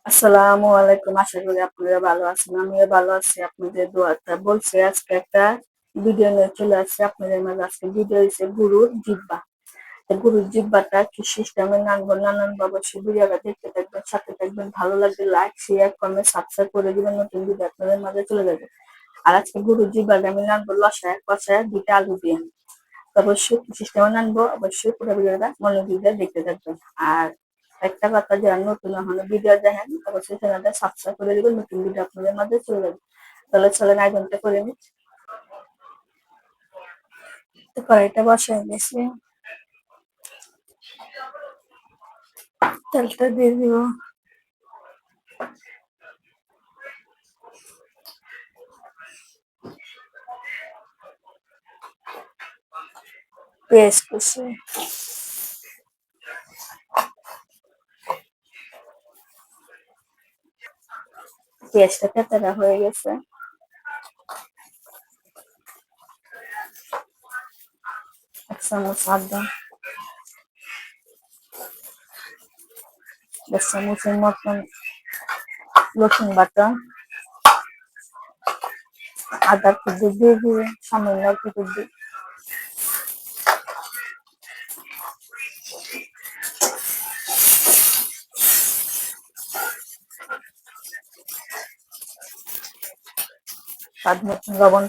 আসসালামু আলাইকুম। আশা করি আপনারা ভালো আছেন। আমিও ভালো আছি আপনাদের দোয়াতে। বলছি আজকে একটা ভিডিও নিয়ে চলে আসছি আপনাদের মাঝে। আজকে ভিডিও হচ্ছে গরুর জিহ্বা। গরুর জিহ্বাটা কি সিস্টেমে নানবো নানান অবশ্যই ভিডিওটা দেখতে থাকবেন, সাথে থাকবেন। ভালো লাগলে লাইক, শেয়ার, কমেন্ট, সাবস্ক্রাইব করে দিবেন। নতুন ভিডিও আপনাদের মাঝে চলে যাবে। আর আজকে গরুর জিহ্বাটা আমি রানবো লসায় কষায় দুইটা আলু দিয়ে। অবশ্যই সিস্টেমে আনবো, অবশ্যই পুরো ভিডিওটা মনোযোগ দিয়ে দেখতে থাকবেন। আর একটা কথা, যারা নতুন এখনো ভিডিও দেখেন অবশ্যই চ্যানেলটা সাবস্ক্রাইব করে দিবেন, নতুন ভিডিও আপনাদের মাঝে চলে যাবে। তাহলে চলেন আয়োজনটা করে নিই। তো কড়াইটা বসাই গেছে, তেলটা দিয়ে দিব। পেঁয়াজ কুচি, পেঁয়াজটা তেতরা হয়ে গেছে। এক চামচ আদা, এক চামচের মতন রসুন বাটা, আদা কুচি দিয়ে দিয়ে সামান্য একটু দিয়ে স্বাদ মতন লবণ,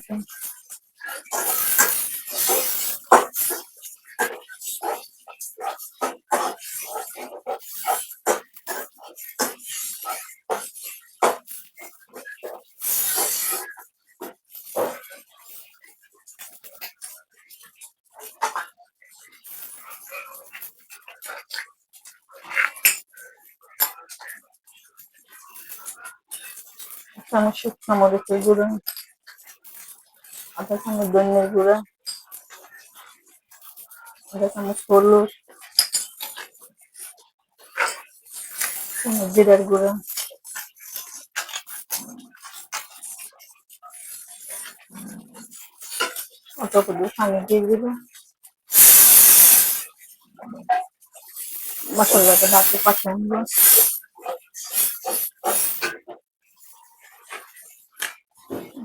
এক চামচ শুকনো মরিচের গুঁড়ো, আধা চামচ ধনিয়ার গুঁড়া, আধা চামচ হলুদ, চামচ জিরার গুঁড়া, অল্প করে পানি দিয়ে দিব। মশলাটা বাটি কষাই নিব।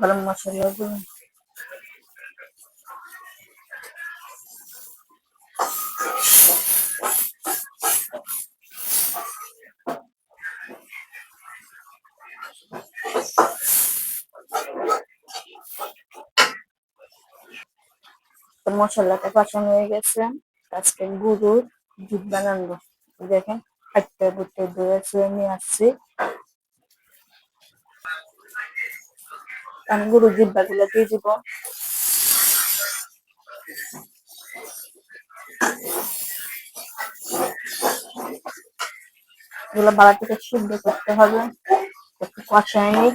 গরম মশলা দিব, মশলাটা কষানো হয়ে গেছে। আজকে গরুর দুধ বানাবো। দেখেন একটা বুটে ধুয়ে ছুঁয়ে নিয়ে আসছি। আমি গরুর জিব্বা গুলো দিয়ে দিব। এগুলো ভালো থেকে সিদ্ধ করতে হবে, একটু কষায় নিই।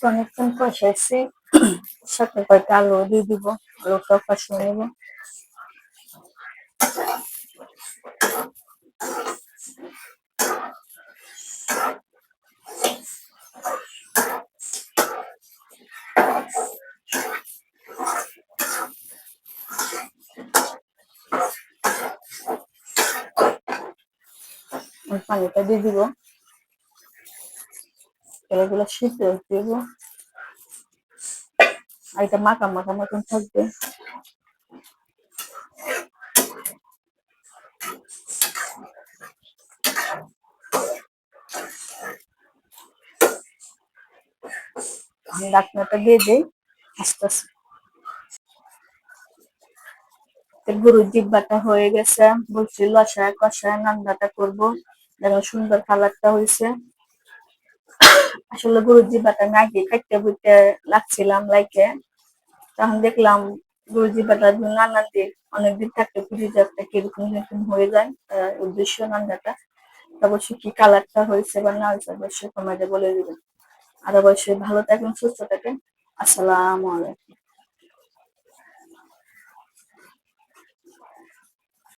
অনেকক্ষণ কষাইছি, সাথে কয়েকটা আলু দিয়ে দিব। আলুটা কষিয়ে নেব। পানিটা দিয়ে দিব, এগুলো সিদ্ধ দিব। আর এটা মাখা মাখা মতন থাকবে। আমি ঢাকনাটা দিয়ে দিই আস্তে আস্তে। গরুর জিহ্বাটা হয়ে গেছে। বলছি লসায় কষায় রান্নাটা করবো, যেন সুন্দর কালারটা হয়েছে। আসলে গরুর জিব্বাটা আমি আগে খাইতে বইতে লাগছিলাম লাইকে, তখন দেখলাম গরুর জিব্বাটা নানান দিন অনেকদিন থাকতে ফ্রিজে একটা কিরকম এরকম হয়ে যায়। উদ্দেশ্য রান্নাটা অবশ্যই কি কালারটা হয়েছে বা না হয়েছে অবশ্যই কমেন্টে বলে দিবেন। আর অবশ্যই ভালো থাকেন, সুস্থ থাকেন। আসসালামু আলাইকুম।